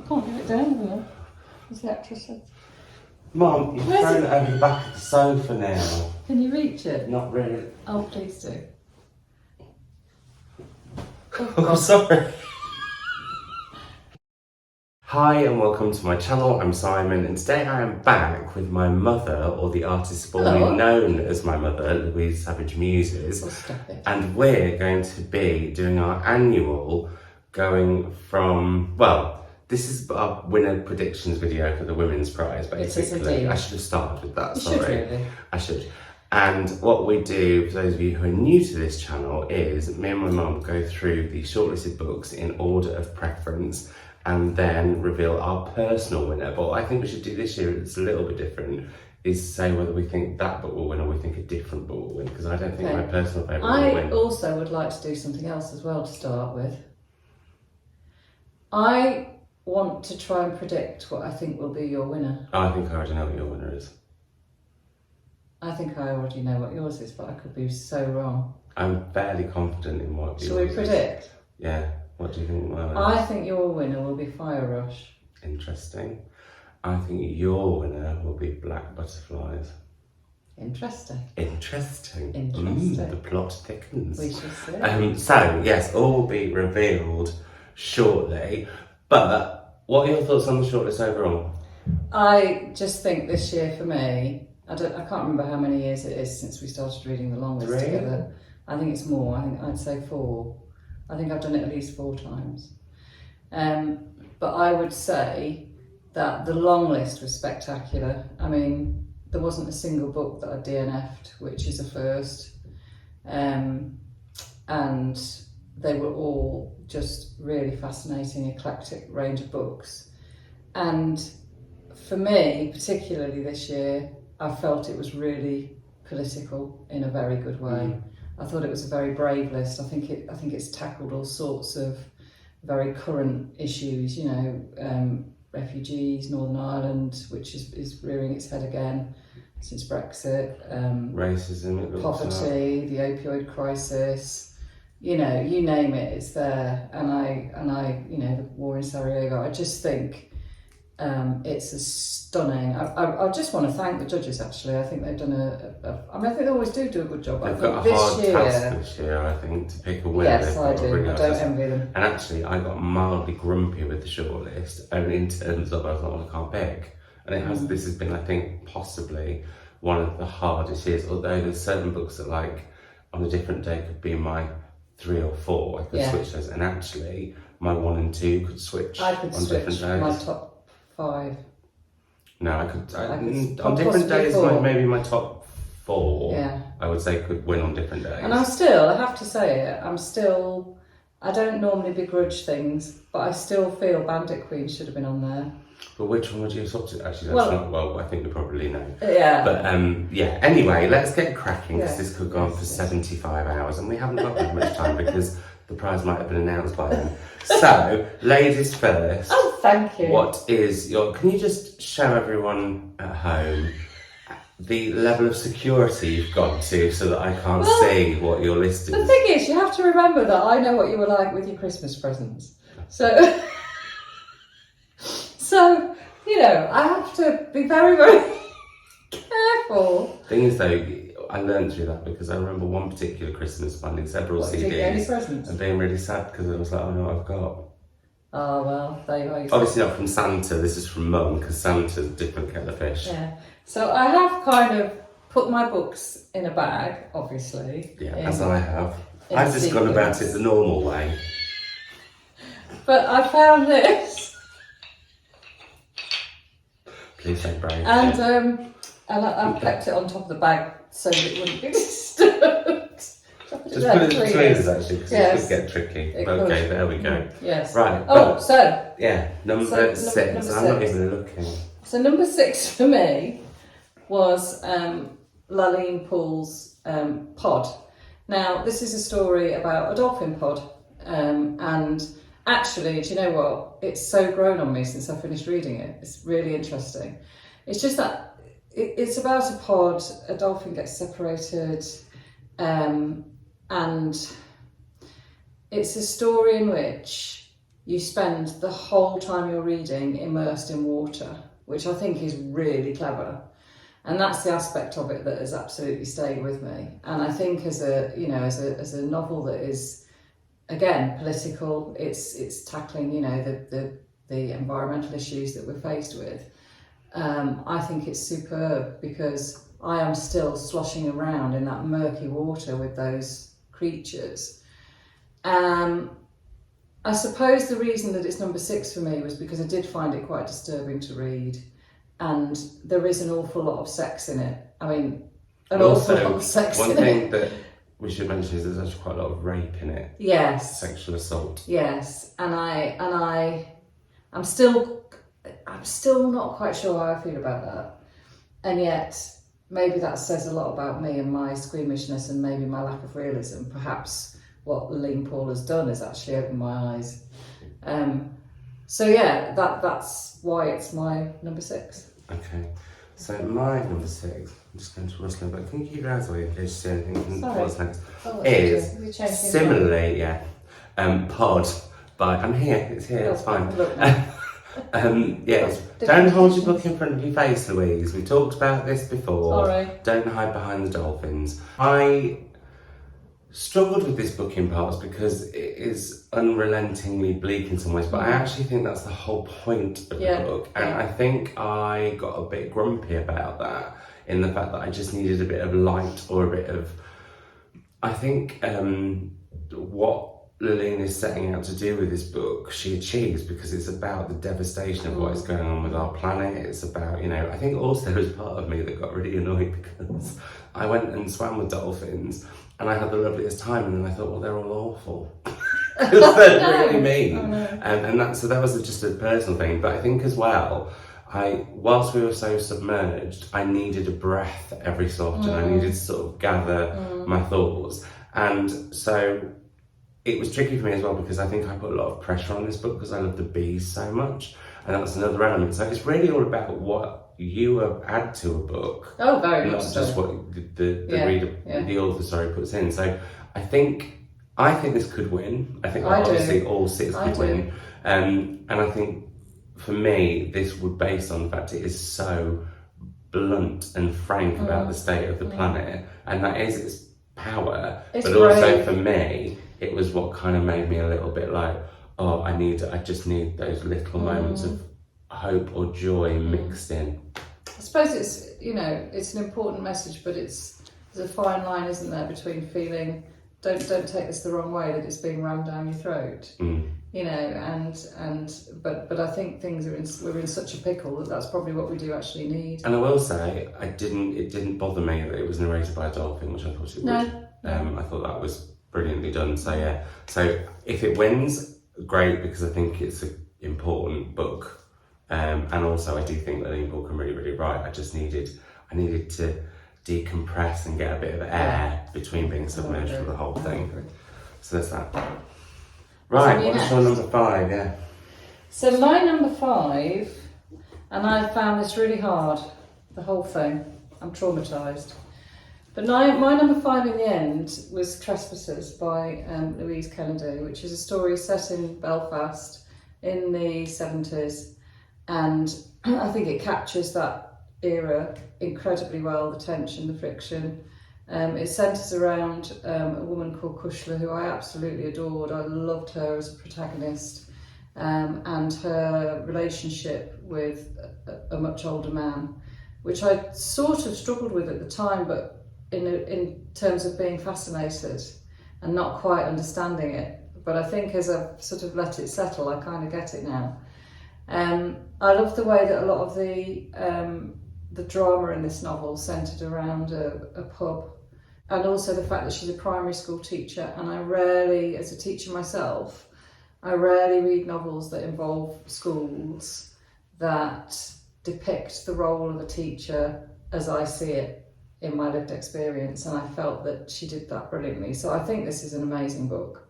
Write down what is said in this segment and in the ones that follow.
can't get it down there, as the actress said. Mum, you've thrown it over the back of the sofa now. Can you reach it? Not really. Oh, please do. Oh, sorry. Hi and welcome to my channel, I'm Simon, and today I am back with my mother, or the artist formerly known as my mother, Louise Savage Muses. Oh, stop it. And we're going to be doing our annual going from, well, this is our winner predictions video for the Women's Prize, basically. I should have started with that, sorry. Should really. I should. And what we do, for those of you who are new to this channel, is me and my mum go through the shortlisted books in order of preference and then reveal our personal winner. But what I think we should do this year, it's a little bit different, is say whether we think that book will win or we think a different book will win, because I don't think my personal favourite will win. I also would like to do something else as well to start with. I want to try and predict what I think will be your winner. I think I already know what your winner is. I think I already know what yours is, but I could be so wrong. I'm fairly confident in what yours is. Shall we predict? Yeah. What do you think my winner is? I think your winner will be Fire Rush. Interesting. I think your winner will be Black Butterflies. Interesting. Interesting. Interesting. The plot thickens. We shall see. So, yes, all will be revealed shortly. But what are your thoughts on the shortlist overall? I just think this year for me, I can't remember how many years it is since we started reading the long list together. I think it's more. I think I'd say 4. I think I've done it at least 4 times. But I would say that the long list was spectacular. I mean, there wasn't a single book that I DNF'd, which is a first. And they were all just really fascinating, eclectic range of books. And for me, particularly this year, I felt it was really political in a very good way. I thought it was a very brave list. I think it's tackled all sorts of very current issues, you know, refugees, Northern Ireland, which is rearing its head again since Brexit, racism, poverty, the opioid crisis, you know, you name it, it's there. And I, you know, the war in Sarajevo, I just think it's a stunning. I just want to thank the judges. Actually, I think they've done I mean, I think they always do a good job. They've got a hard task this year, I think, to pick a winner. Yes, I do. I don't envy them. And actually, I got mildly grumpy with the shortlist, only in terms of I thought I can't pick. And it has. This has been, I think, possibly one of the hardest years. Although there's certain books that, like, on a different day could be my 3 or 4. I could switch those, and actually, my 1 and 2 could switch. I could on switch different days. my top 5. No, I could on different days, maybe my top 4, I would say, could win on different days. And I have to say it, I don't normally begrudge things, but I still feel Bandit Queen should have been on there. But which one would you have swapped it? Actually, that's not, well, I think you probably know. Yeah. But yeah, anyway, let's get cracking, because this could go on for 75 hours, and we haven't got that much time because the prize might have been announced by then. So, ladies first. Oh, thank you. What is can you just show everyone at home the level of security you've got to, so that I can't see what your list is? The thing is, you have to remember that I know what you were like with your Christmas presents. So, you know, I have to be very, very careful. Thing is, though, I learned through that because I remember one particular Christmas finding several CDs and being really sad because I was like, oh no, I've got. Oh well, there you go. Obviously not from Santa, this is from Mum, because Santa's a different kettle of fish. Yeah. So I have kind of put my books in a bag, obviously. Yeah, as I have. I've just gone about it the normal way. But I found this. Please don't break it. And I've kept it on top of the bag so that it wouldn't be disturbed. Just put it in between us, actually, because it could get tricky. Okay, there we go. Yes. Right. Oh, so. Yeah, number 6. I'm not even looking. So number 6 for me was Laline Paull's Pod. Now, this is a story about a dolphin pod. And actually, do you know what? It's so grown on me since I finished reading it. It's really interesting. It's just that it's about a pod, a dolphin gets separated, and it's a story in which you spend the whole time you're reading immersed in water, which I think is really clever. And that's the aspect of it that has absolutely stayed with me. And I think as a novel that is, again, political, it's tackling, the environmental issues that we're faced with. I think it's superb because I am still sloshing around in that murky water with those creatures. I suppose the reason that it's number 6 for me was because I did find it quite disturbing to read, and there is an awful lot of sex in it. I mean, an awful lot of sex in it. One thing that we should mention is there's actually quite a lot of rape in it. Yes. Sexual assault. Yes, and I'm still not quite sure how I feel about that, and yet maybe that says a lot about me and my squeamishness and maybe my lack of realism. Perhaps what Laline Paull has done is actually opened my eyes. So yeah, that's why it's my number 6. Okay, so my number 6, I'm just going to rustle, but can you keep your eyes away in case you see anything from what's next? Is similarly, Pod by, I'm here, it's here, it's fine. Yes, don't hold your book in front of your face, Louise. We talked about this before. Sorry. Don't hide behind the dolphins. I struggled with this book in parts because it is unrelentingly bleak in some ways, but I actually think that's the whole point of the book. And I think I got a bit grumpy about that, in the fact that I just needed a bit of light or a bit of... I think what Laline is setting out to do with this book, she achieves, because it's about the devastation of what is going on with our planet. It's about, I think also there was part of me that got really annoyed because I went and swam with dolphins and I had the loveliest time, and then I thought, well, they're all awful. Because they're really mean. Oh, no. And that was just a personal thing. But I think as well, whilst we were so submerged, I needed a breath every so often. I needed to sort of gather my thoughts. And so it was tricky for me as well, because I think I put a lot of pressure on this book because I love the bees so much. And that's another element. So it's really all about what you add to a book. Oh, very much not so. just what the reader, the author, puts in. So I think this could win. I think obviously all 6 could win. And I think for me, this would, based on the fact it is so blunt and frank about the state of the planet, and that is its power. But also for me, it was what kind of made me a little bit like, oh, I just need those little moments of hope or joy mixed in. I suppose it's, it's an important message, but there's a fine line, isn't there, between feeling, don't take this the wrong way, that it's being rammed down your throat, but I think we're in such a pickle that's probably what we do actually need. And I will say, it didn't bother me that it was narrated by a dolphin, which I thought it would. No. I thought that was brilliantly done. So yeah, so if it wins, great, because I think it's an important book. And also I do think that Laline Paull can really, really write. I needed to decompress and get a bit of air between being submerged for the whole thing. So there's that. Right, what's your number 5? Yeah. So my number 5, and I found this really hard, the whole thing. I'm traumatised. But my number 5 in the end was Trespasses by Louise, which is a story set in Belfast in the 70s. And I think it captures that era incredibly well, the tension, the friction. It centres around a woman called Kushla, who I absolutely adored. I loved her as a protagonist, and her relationship with a much older man, which I sort of struggled with at the time, but in terms of being fascinated and not quite understanding it. But I think as I've sort of let it settle, I kind of get it now. I love the way that a lot of the drama in this novel centred around a pub, and also the fact that she's a primary school teacher, and I rarely, as a teacher myself, I rarely read novels that involve schools that depict the role of a teacher as I see it in my lived experience, and I felt that she did that brilliantly. So I think this is an amazing book,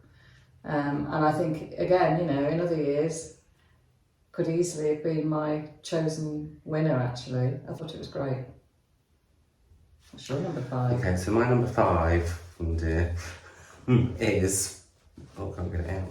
and I think, again, in other years, could easily have been my chosen winner, actually. I thought it was great. What's your number 5? Okay, so my number 5, oh dear, is... Oh, I can't get it out.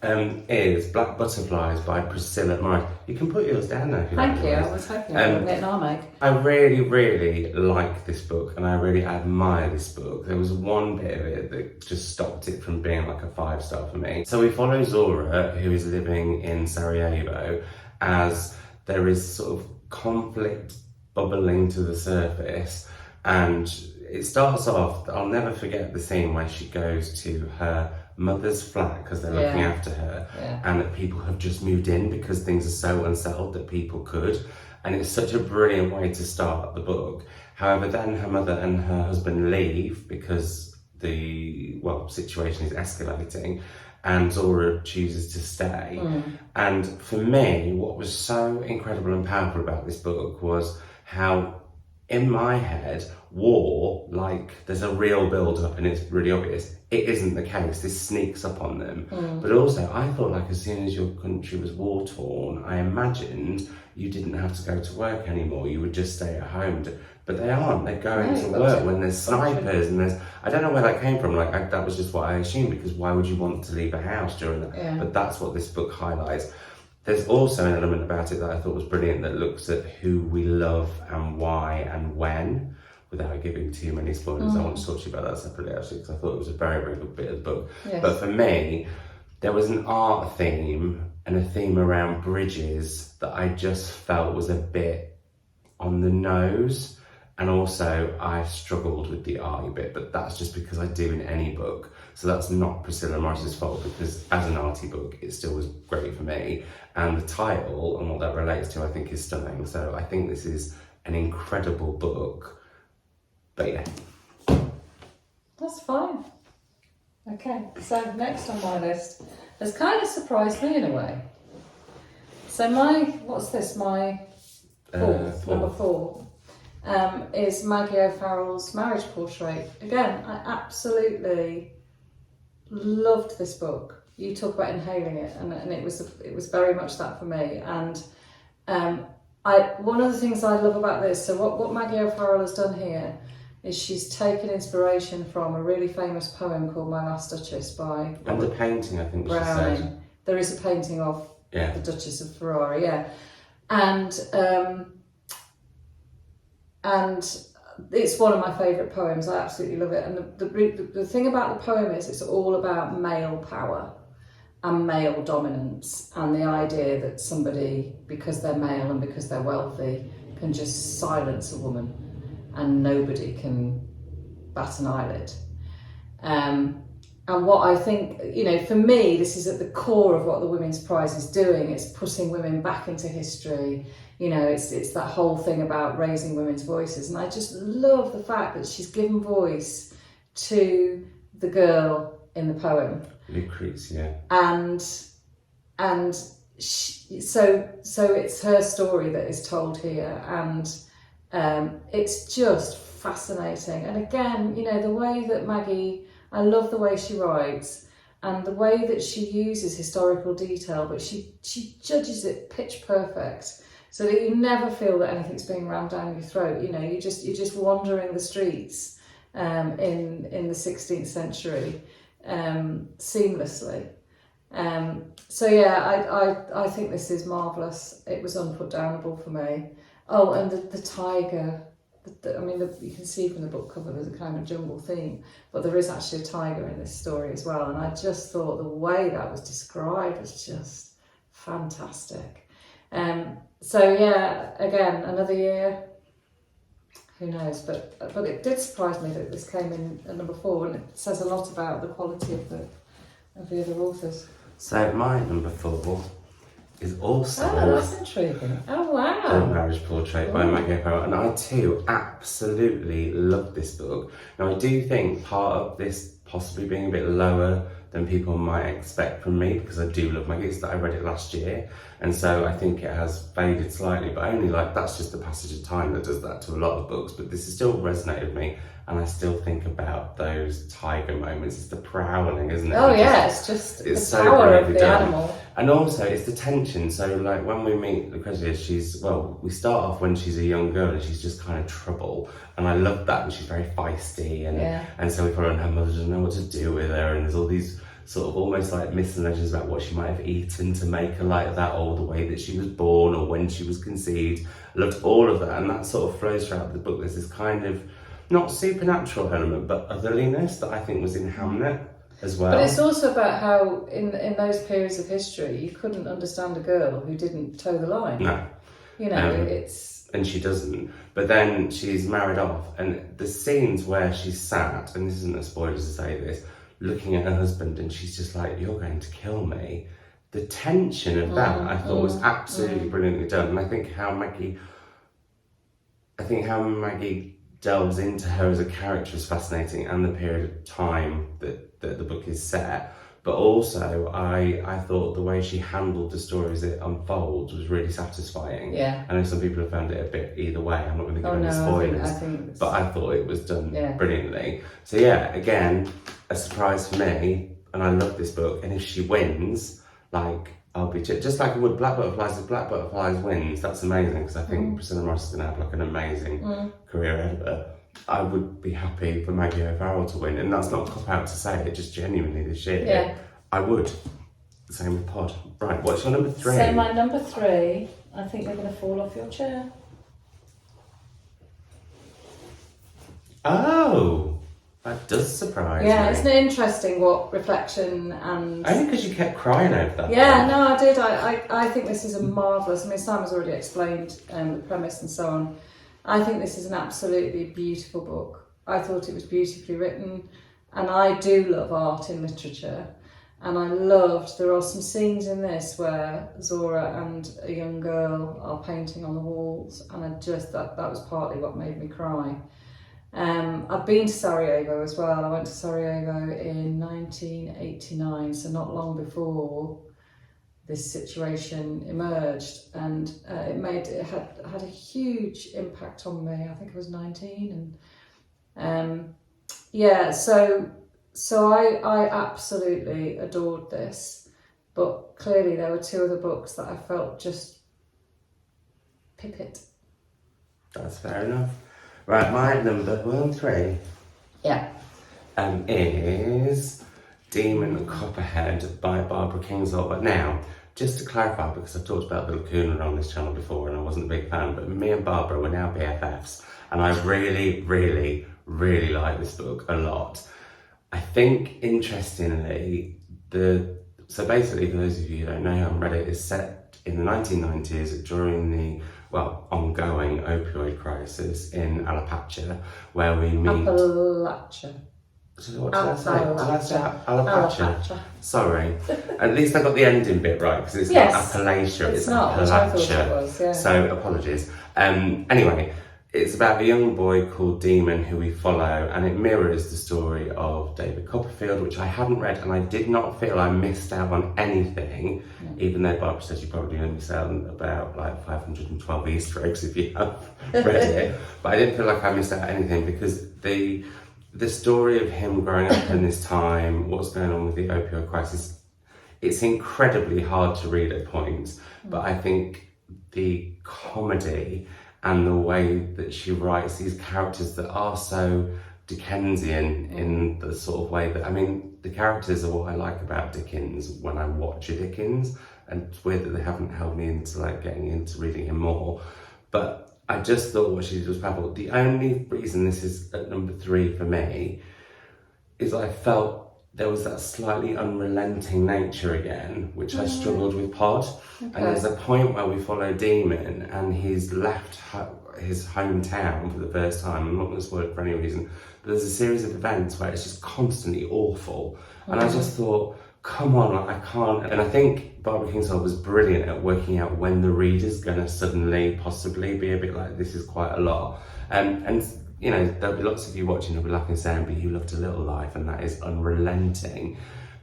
is Black Butterflies by Priscilla Morris. You can put yours down now if you Thank like. you. I was hoping I would get an arm ache. I really, really like this book and I really admire this book. There was one bit of it that just stopped it from being like a 5-star for me. So we follow Zora, who is living in Sarajevo, as there is sort of conflict bubbling to the surface, and it starts off, I'll never forget the scene where she goes to her mother's flat because they're looking after her, and that people have just moved in because things are so unsettled that people could, and it's such a brilliant way to start the book. However, then her mother and her husband leave because the situation is escalating, and Zora chooses to stay. And for me, what was so incredible and powerful about this book was how, in my head, war, like there's a real build-up and it's really obvious. It isn't the case. This sneaks up on them. But also, I thought like as soon as your country was war-torn, I imagined you didn't have to go to work anymore. You would just stay at home. But they aren't. They're going to work when there's snipers and there's... I don't know where that came from. Like that was just what I assumed, because why would you want to leave a house during that? But that's what this book highlights. There's also an element about it that I thought was brilliant that looks at who we love and why and when, without giving too many spoilers. I want to talk to you about that separately actually, because I thought it was a very, very good bit of the book. But for me, there was an art theme and a theme around bridges that I just felt was a bit on the nose. And also I struggled with the arty bit, but that's just because I do in any book. So that's not Priscilla Morris's fault, because as an arty book, it still was great for me. And the title and what that relates to, I think, is stunning. So I think this is an incredible book. But yeah. That's fine. Okay, so next on my list has kind of surprised me in a way. So my number 4. Is Maggie O'Farrell's Marriage Portrait. Again, I absolutely loved this book. You talk about inhaling it, and it was very much that for me. And one of the things I love about this, so what Maggie O'Farrell has done here is she's taken inspiration from a really famous poem called My Last Duchess by and the painting, I think Browning. she said. There is a painting of the Duchess of Ferrari, and it's one of my favourite poems. I absolutely love it. And the thing about the poem is it's all about male power and male dominance, and the idea that somebody, because they're male and because they're wealthy, can just silence a woman and nobody can bat an eyelid. And what I think, for me, this is at the core of what the Women's Prize is doing. It's putting women back into history. It's that whole thing about raising women's voices. And I just love the fact that she's given voice to the girl in the poem. Lucretia. And so it's her story that is told here. And it's just fascinating. And again, the way that Maggie, I love the way she writes and the way that she uses historical detail, but she judges it pitch perfect, so that you never feel that anything's being rammed down your throat. You're just wandering the streets in the 16th century seamlessly. So yeah, I think this is marvellous. It was unputdownable for me. Oh, and the tiger. You can see from the book cover there's a kind of jungle theme, but there is actually a tiger in this story as well. And I just thought the way that was described was just fantastic. So yeah, again, another year, who knows, but it did surprise me that this came in at number 4, and it says a lot about the quality of the other authors. So my number 4 is also... Oh, that's intriguing. Oh, wow. The Marriage Portrait by Maggie O'Farrell, and I too absolutely love this book. Now I do think part of this possibly being a bit lower than people might expect from me, because I do love Maggie, is that I read it last year, and so I think it has faded slightly, but only that's just the passage of time that does that to a lot of books. But this has still resonated with me, and I still think about those tiger moments. It's the prowling, isn't it? Oh yeah, it's the so power of the done. animal. And also it's the tension. So when we meet Lucretia, we start off when she's a young girl and she's just kind of trouble. And I love that, and she's very feisty, and so we follow, and her mother doesn't know what to do with her, and there's all these sort of almost like myths and legends about what she might have eaten to make her like that, or the way that she was born or when she was conceived. I loved all of that, and that sort of flows throughout the book. There's this kind of, not supernatural element, but otherliness that I think was in Hamlet as well. But it's also about how in those periods of history you couldn't understand a girl who didn't toe the line. No. You know, it's... And she doesn't. But then she's married off, and the scenes where she's sat, and this isn't a spoiler to say this, looking at her husband, and she's just like, you're going to kill me. The tension of that, I thought, was absolutely brilliantly done. And I think how Maggie delves into her as a character is fascinating, and the period of time that the book is set. But also, I thought the way she handled the story as it unfolds was really satisfying. Yeah. I know some people have found it a bit either way. I'm not going to give any spoilers, I think but I thought it was done brilliantly. So yeah, again, a surprise for me, and I love this book. And if she wins, like, I'll be just like I would Black Butterflies. If Black Butterflies wins, that's amazing, because I think Priscilla Morris is going to have like an amazing career ahead of her. I would be happy for Maggie O'Farrell to win, and that's not a cop out to say it, just genuinely this year. Yeah. I would. Same with Pod. Right, what's your number 3? So my number 3, I think you're going to fall off your chair. Oh, that does surprise me. Isn't it interesting what reflection and... Only because you kept crying over that. Yeah, no, I did. I think this is a marvellous... I mean, Simon's already explained the premise and so on. I think this is an absolutely beautiful book. I thought it was beautifully written, and I do love art in literature. And I loved, there are some scenes in this where Zora and a young girl are painting on the walls, and I just, that was partly what made me cry. I've been to Sarajevo as well. I went to Sarajevo in 1989, so not long before this situation emerged, and it had a huge impact on me. I think I was 19, and so I absolutely adored this, but clearly there were 2 other books that I felt just pip-it. That's fair enough. Right, my number 3 is Demon Copperhead by Barbara Kingsolver. Now, just to clarify, because I've talked about the lacuna on this channel before and I wasn't a big fan, but me and Barbara were now BFFs, and I really, really, really like this book a lot. I think, interestingly, so basically, for those of you who don't know, haven't read it, is set in the 1990s during the, ongoing opioid crisis in Alapatcha, where we meet... Appalachia. What did I say? Alapatcha. Sorry. At least I got the ending bit right, because it's not Appalachia, it's not, which I thought it was, yeah. So, apologies. Anyway, it's about a young boy called Demon who we follow, and it mirrors the story of David Copperfield, which I hadn't read, and I did not feel I missed out on anything, even though Barbara says you probably only miss out on about like 512 Easter eggs if you have read it. But I didn't feel like I missed out anything, because the story of him growing up in this time, what's going on with the opioid crisis, it's incredibly hard to read at points, but I think the comedy and the way that she writes these characters that are so Dickensian in the sort of way that, I mean, the characters are what I like about Dickens when I watch a Dickens, and it's weird that they haven't held me into like getting into reading him more, but I just thought what she did was powerful. The only reason this is at number 3 for me is I felt there was that slightly unrelenting nature again, which I struggled with Pod. Okay. And there's a point where we follow Demon, and he's left his hometown for the first time. I'm not going to spoil it for any reason, but there's a series of events where it's just constantly awful. And I just thought, come on, like, I can't. And I think Barbara Kingsolver was brilliant at working out when the reader's going to suddenly possibly be a bit like, this is quite a lot. And you know, there'll be lots of you watching who'll be laughing, saying, but you loved A Little Life, and that is unrelenting.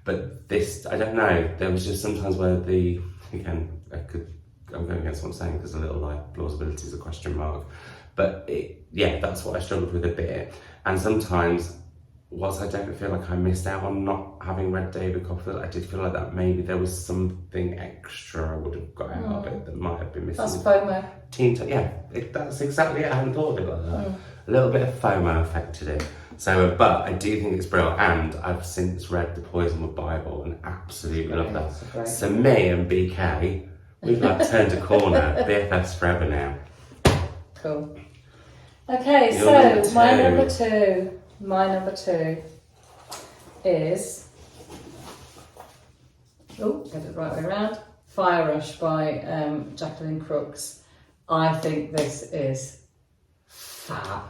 But this, I don't know, there was just sometimes where I'm going against what I'm saying, because A Little Life plausibility is a question mark. But that's what I struggled with a bit. And sometimes, whilst I don't feel like I missed out on not having read David Copperfield, I did feel like that maybe there was something extra I would have got out of it that might have been missing. That's FOMO. That's exactly it. I hadn't thought of it like that. A little bit of FOMO affected it. So, but I do think it's brilliant, and I've since read The Poisonwood Bible and absolutely love that. So me and BK, we've like turned a corner, BFFs forever now. Cool. Okay, Your so number my number two is, get it the right way around, Fire Rush by Jacqueline Crooks. I think this is fab.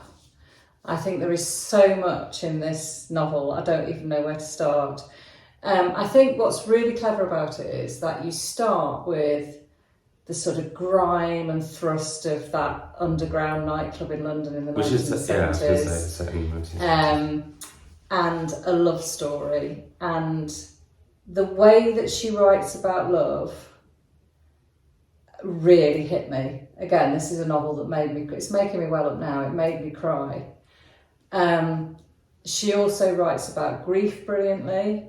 I think there is so much in this novel, I don't even know where to start. I think what's really clever about it is that you start with the sort of grime and thrust of that underground nightclub in London in the 1970s. And a love story. And the way that she writes about love really hit me. Again, this is a novel that it's making me well up now, it made me cry. She also writes about grief brilliantly.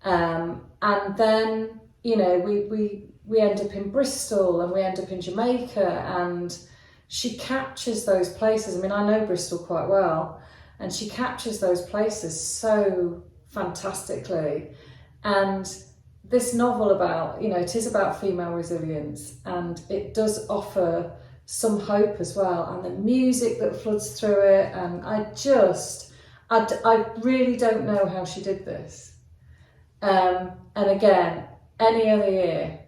And then, you know, we end up in Bristol and we end up in Jamaica, and she captures those places. I mean, I know Bristol quite well, and she captures those places so fantastically. And this novel about, you know, it is about female resilience, and it does offer some hope as well, and the music that floods through it, and I really don't know how she did this. And again, any other year,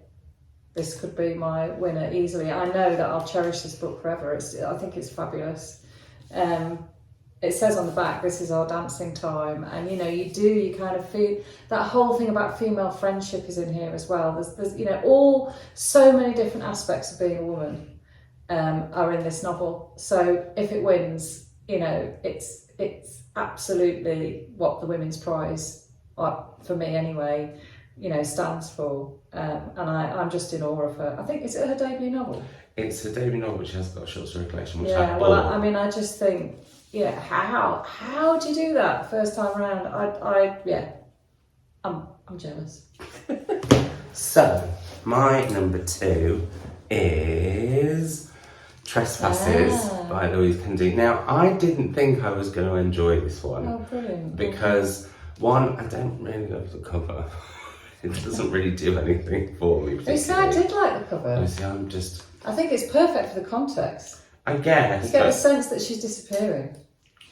this could be my winner easily. I know that I'll cherish this book forever. I think it's fabulous. It says on the back, this is our dancing time. And, you know, you kind of feel that whole thing about female friendship is in here as well. There's you know, so many different aspects of being a woman are in this novel. So if it wins, you know, it's absolutely what the Women's Prize, for me anyway, you know, stands for. And I'm just in awe of her. I think, is it her debut novel? It's her debut novel, which has got a short story collection, which I mean, I just think, yeah, how do you do that first time around? I'm jealous. So, my number two is Trespasses by Louise. Now, I didn't think I was going to enjoy this one. Oh, brilliant. Because, one, I don't really love the cover. It doesn't really do anything for me. You see, I did like the cover. I think it's perfect for the context. I guess. You get the sense that she's disappearing.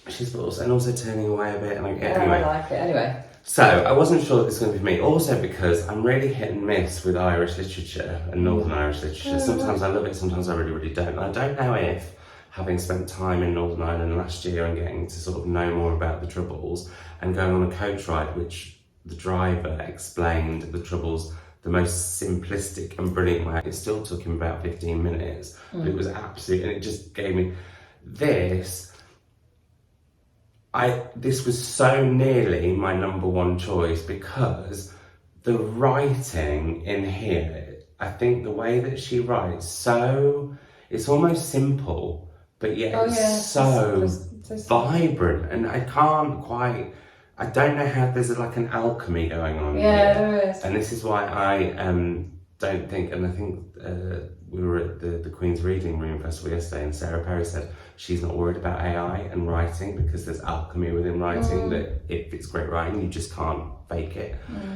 And also turning away a bit. And anyway. I like it. Anyway. So, I wasn't sure that this was going to be for me. Also because I'm really hit and miss with Irish literature and Northern Irish literature. Sometimes I love it, sometimes I really, really don't. And I don't know if, having spent time in Northern Ireland last year and getting to sort of know more about the Troubles and going on a coach ride, which the driver explained the Troubles the most simplistic and brilliant way. It still took him about 15 minutes, but it was absolute, and it just gave me this. This was so nearly my number one choice because the writing in here, I think the way that she writes, it's almost simple, but yet it's so vibrant, and I don't know how there's like an alchemy going on here. There is. And this is why I don't think, and I think we were at the Queen's Reading Room Festival yesterday, and Sarah Perry said she's not worried about AI and writing because there's alchemy within writing, that if it's great writing, you just can't fake it.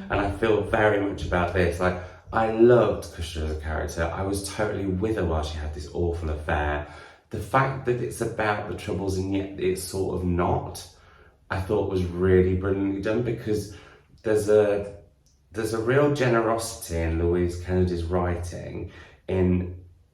And I feel very much about this. Like, I loved Kushner as a character. I was totally with her while she had this awful affair. The fact that it's about the Troubles and yet it's sort of not, I thought was really brilliantly done, because there's a real generosity in Louise Kennedy's writing.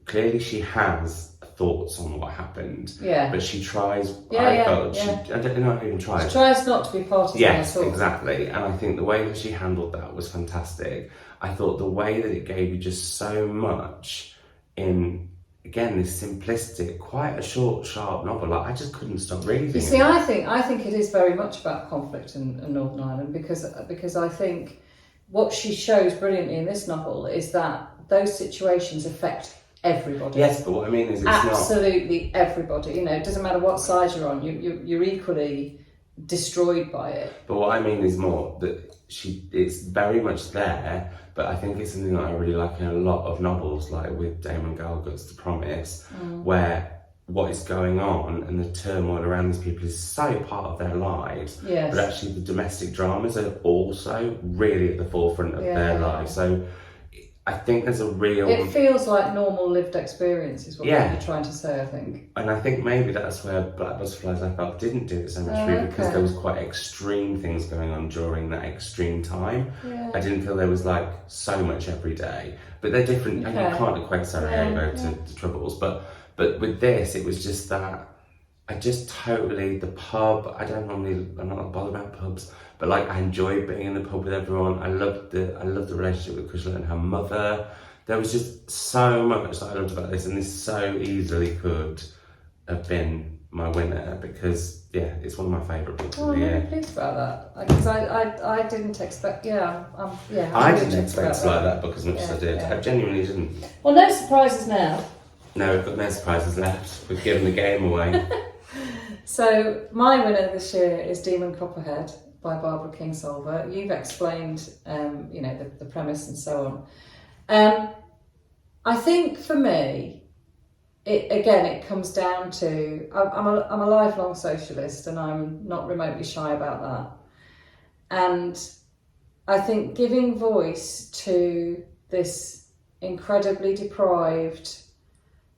Clearly she has thoughts on what happened, but she tries. I don't know, even tries. She tries not to be part of it. Yes, exactly. And I think the way that she handled that was fantastic. I thought the way that it gave you just so much in, again, this simplistic, quite a short, sharp novel. Like, I just couldn't stop reading. You see, I think it is very much about conflict in Northern Ireland, because I think what she shows brilliantly in this novel is that those situations affect everybody. Yes, but what I mean is, it's absolutely everybody. You know, it doesn't matter what side you're on. You're equally destroyed by it. But what I mean is more that it's very much there. But I think it's something that I really like in a lot of novels, like with Damon Galgut's The Promise, where what is going on and the turmoil around these people is so part of their lives. Yes. But actually the domestic dramas are also really at the forefront of their lives. So I think there's a real... It feels like normal lived experience is what you're trying to say, I think. And I think maybe that's where Black Butterflies, I felt, didn't do it so much for me, because there was quite extreme things going on during that extreme time. Yeah. I didn't feel there was like so much every day. But they're different, and you can't equate Sarajevo to Troubles. But with this, it was just that, I just totally, the pub, I'm not bothered about pubs, but like I enjoyed being in the pub with everyone. I loved the relationship with Priscilla and her mother. There was just so much that I loved about this, and this so easily could have been my winner, because it's one of my favourite books of the year. I'm really pleased about that, because I didn't expect, I didn't expect to like that book as much as I did. I genuinely didn't. Well, no surprises now. No, we've got no surprises left. We've given the game away. So my winner this year is Demon Copperhead by Barbara Kingsolver. You've explained, the premise and so on. I think for me, it comes down to I'm a lifelong socialist, and I'm not remotely shy about that. And I think giving voice to this incredibly deprived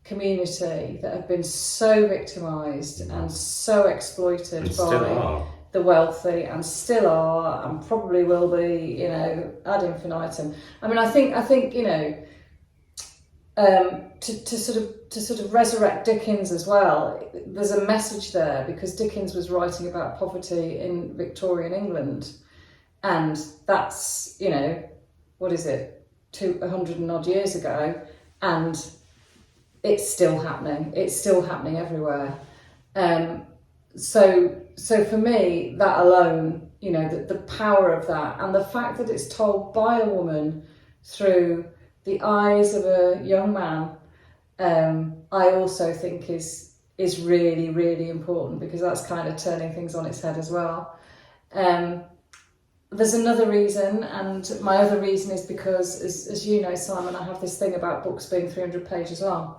community that have been so victimised and so exploited by the wealthy, and still are, and probably will be, ad infinitum. I mean, I think to sort of resurrect Dickens as well. There's a message there, because Dickens was writing about poverty in Victorian England, and that's 100 and odd years ago, and it's still happening. It's still happening everywhere. So for me, that alone, the power of that, and the fact that it's told by a woman through the eyes of a young man, I also think is really, really important, because that's kind of turning things on its head as well. There's another reason, and my other reason is because, as you know, Simon, I have this thing about books being 300 pages long.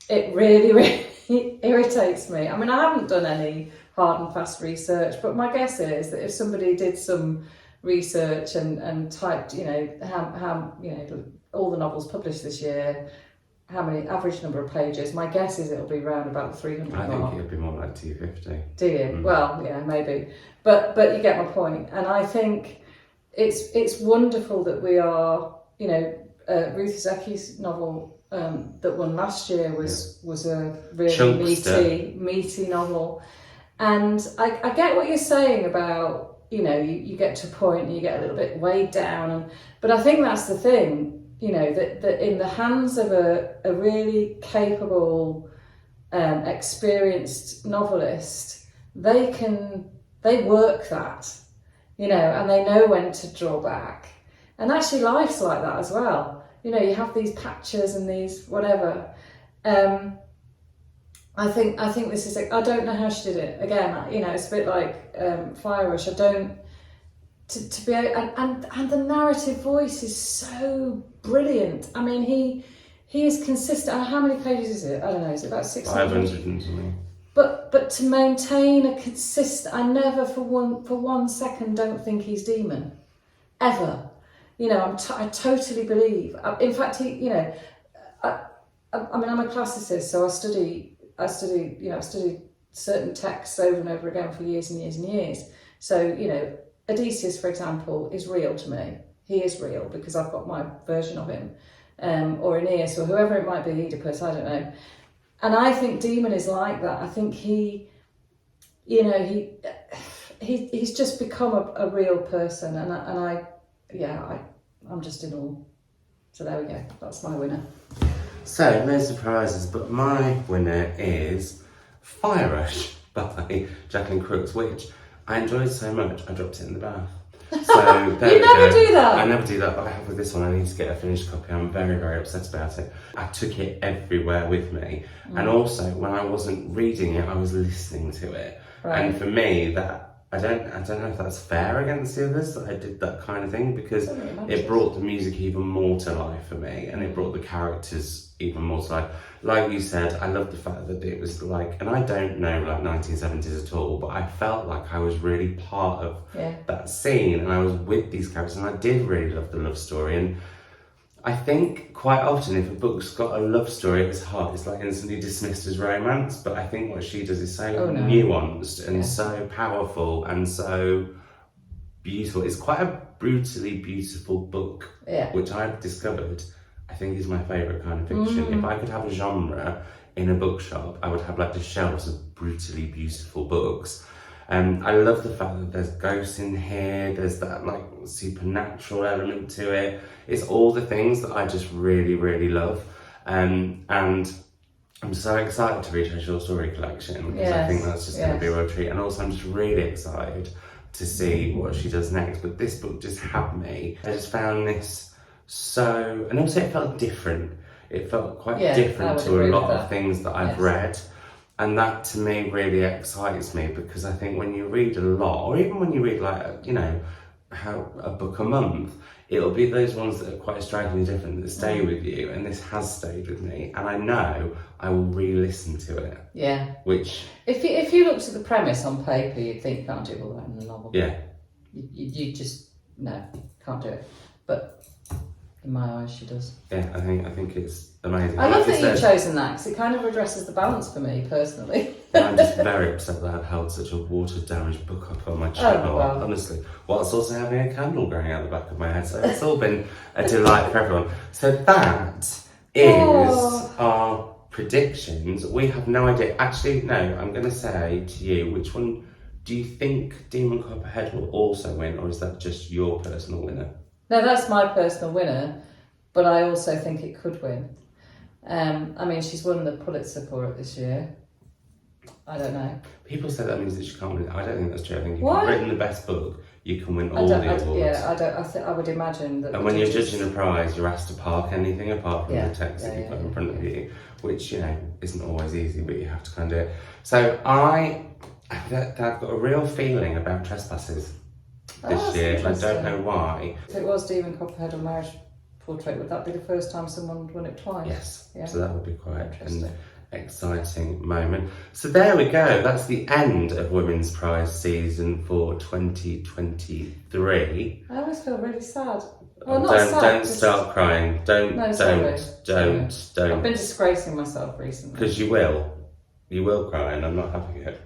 It really, really irritates me. I mean, I haven't done any hard and fast research, but my guess is that if somebody did some research and typed, how all the novels published this year, how many average number of pages, my guess is it'll be around about the 300 mark. I think it'll be more like 250. Do you? Well, yeah, maybe. But you get my point. And I think it's wonderful that we are, Ruth Zeki's novel that won last year was a really meaty novel. And I get what you're saying about, you get to a point and you get a little bit weighed down. But I think that's the thing, that in the hands of a really capable, experienced novelist, they work that, and they know when to draw back. And actually life's like that as well. You have these patches and these whatever. I think this is. I don't know how she did it. Again, it's a bit like Fire Rush. I don't to be and the narrative voice is so brilliant. I mean, he is consistent. How many pages is it? I don't know. Is it about 600? 500 and something. But to maintain a consistent, I never for one second don't think he's demon, ever. I totally believe. In fact, I'm a classicist, so I study. I've studied certain texts over and over again for years and years and years. So, Odysseus, for example, is real to me. He is real because I've got my version of him, or Aeneas, or whoever it might be, Oedipus, I don't know. And I think Demon is like that. I think he's just become a real person, I'm just in awe. So there we go. That's my winner. So, no surprises, but my winner is Fire Rush by Jacqueline Crooks, which I enjoyed so much I dropped it in the bath. So there You never do that. I never do that, but I have with this one. I need to get a finished copy. I'm very, very upset about it. I took it everywhere with me, and also when I wasn't reading it, I was listening to it. Right. And for me, that I don't know if that's fair against the others that I did that kind of thing, because Really it brought the music even more to life for me, and it brought the characters even more to life. Like you said, I love the fact that it was like, and I don't know like 1970s at all, but I felt like I was really part of that scene, and I was with these characters, and I did really love the love story. And I think quite often if a book's got a love story at its heart, it's like instantly dismissed as romance, but I think what she does is so nuanced and so powerful and so beautiful. It's quite a brutally beautiful book, which I've discovered I think is my favourite kind of fiction. If I could have a genre in a bookshop, I would have like the shelves of brutally beautiful books. I love the fact that there's ghosts in here, there's that like supernatural element to it. It's all the things that I just really, really love. And I'm so excited to read her short story collection, because I think that's just going to be a real treat. And also I'm just really excited to see what she does next. But this book just had me. I just found this so, and also it felt different. It felt quite different to a lot of things that I've read. And that to me really excites me, because I think when you read a lot, or even when you read like, you know, a book a month, it'll be those ones that are quite strikingly different that stay with you, and this has stayed with me, and I know I will re-listen to it. Yeah. Which... If you looked at the premise on paper, you'd think you can't do all that in a novel. Yeah. You just, no, can't do it. But in my eyes, she does. Yeah, I think it's amazing. I love that you've chosen that, because it kind of redresses the balance for me, personally. I'm just very upset that I've held such a water-damaged book up on my channel, honestly. Whilst also having a candle going out the back of my head, so it's all been a delight for everyone. So that is our predictions. We have no idea. Actually, no, I'm going to say to you, which one do you think Demon Copperhead will also win, or is that just your personal winner? No, that's my personal winner, but I also think it could win. I mean, she's won the Pulitzer for it this year. I don't know. People say that means that she can't win. I don't think that's true. I think if you've written the best book, you can win all the awards. Yeah, I would imagine that. And when you're judging a prize, you're asked to park anything apart from the text that you put in front of you, which, you know, isn't always easy, but you have to kind of do it. So I've got a real feeling about Trespasses this year. I don't know why. If it was Demon Copperhead or Marriage Portrait, would that be the first time someone won it twice? Yes. Yeah. So that would be quite an exciting moment. So there we go. That's the end of Women's Prize season for 2023. I always feel really sad. Well, not sad. Don't start crying. Don't. I've been disgracing myself recently. Because you will. You will cry, and I'm not having it.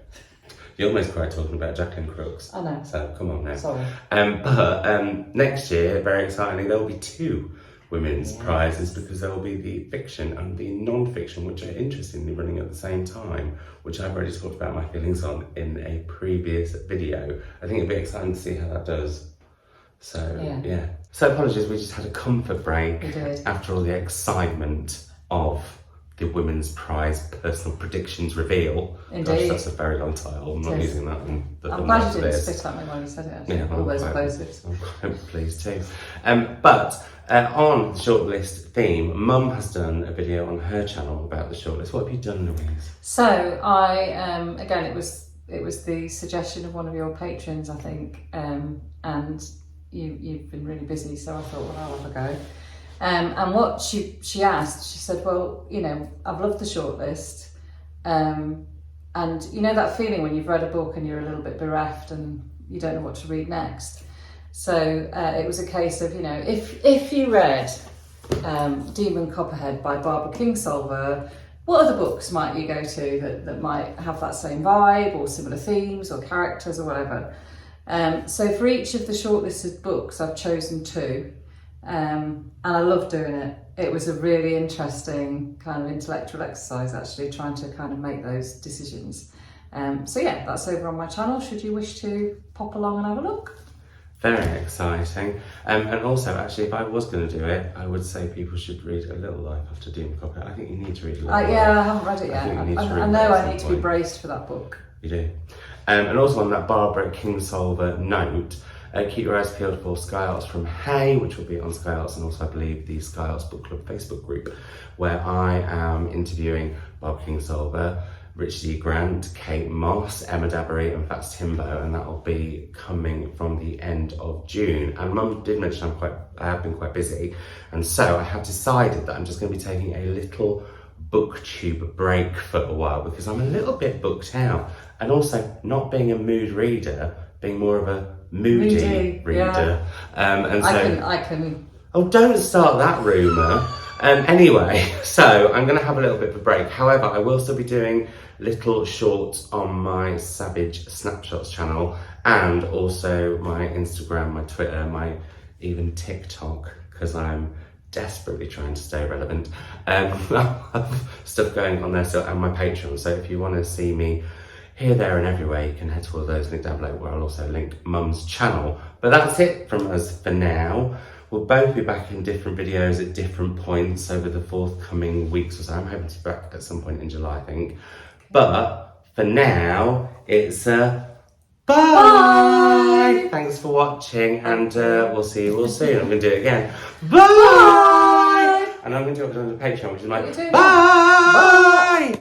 You almost cried talking about Jacqueline Crooks. I know. So come on now. Sorry. But next year, very excitingly, there will be 2 women's prizes, because there will be the fiction and the non-fiction, which are interestingly running at the same time, which I've already talked about my feelings on in a previous video. I think it'll be exciting to see how that does. So yeah. So apologies, we just had a comfort break after all the excitement of the Women's Prize Personal Predictions Reveal. Indeed. Gosh, that's a very long title. I'm not using that in the I'm glad you didn't spit at me when you said it, actually. Yeah, all those plosives. I'm quite pleased too. But on the Shortlist theme, Mum has done a video on her channel about the Shortlist. What have you done, Louise? So I, again, it was the suggestion of one of your patrons, I think, and you've been really busy, so I thought, well, I'll have a go. And what she asked, she said, well, you know, I've loved the Shortlist, and you know that feeling when you've read a book and you're a little bit bereft and you don't know what to read next. So it was a case of, you know, if you read Demon Copperhead by Barbara Kingsolver, what other books might you go to that might have that same vibe or similar themes or characters or whatever? So for each of the shortlisted books, I've chosen 2. And I love doing it. It was a really interesting kind of intellectual exercise, actually, trying to kind of make those decisions. So yeah, that's over on my channel, should you wish to pop along and have a look. Very exciting. And also, actually, if I was going to do it, I would say people should read A Little Life after Demon Copperhead. I think you need to read A Little Life. Yeah, I haven't read it yet. I know I need to be braced for that book. You do. And also on that Barbara Kingsolver note, keep your eyes peeled for Sky Arts from Hay, which will be on Sky Arts, and also I believe the Sky Arts Book Club Facebook group, where I am interviewing Barbara Kingsolver. Richard E. Grant, Kate Moss, Emma Dabbery and Fats Timbo, and that will be coming from the end of June. And Mum did mention I have been quite busy, and so I have decided that I'm just going to be taking a little booktube break for a while because I'm a little bit booked out, and also not being a mood reader, being more of a moody reader. Yeah. And so I can. Oh, don't start that rumour. Anyway, so I'm going to have a little bit of a break. However, I will still be doing little shorts on my Savage Snapshots channel, and also my Instagram, my Twitter, my even TikTok, because I'm desperately trying to stay relevant. I have stuff going on there still, and my Patreon. So if you want to see me here, there and everywhere, you can head to all those linked down below, where I'll also link Mum's channel. But that's it from us for now. We'll both be back in different videos at different points over the forthcoming weeks or so. I'm hoping to be back at some point in July, I think. But for now, it's bye! Thanks for watching, and we'll see you all soon. I'm going to do it again. Bye! And I'm going to do it on the Patreon, which is like, bye!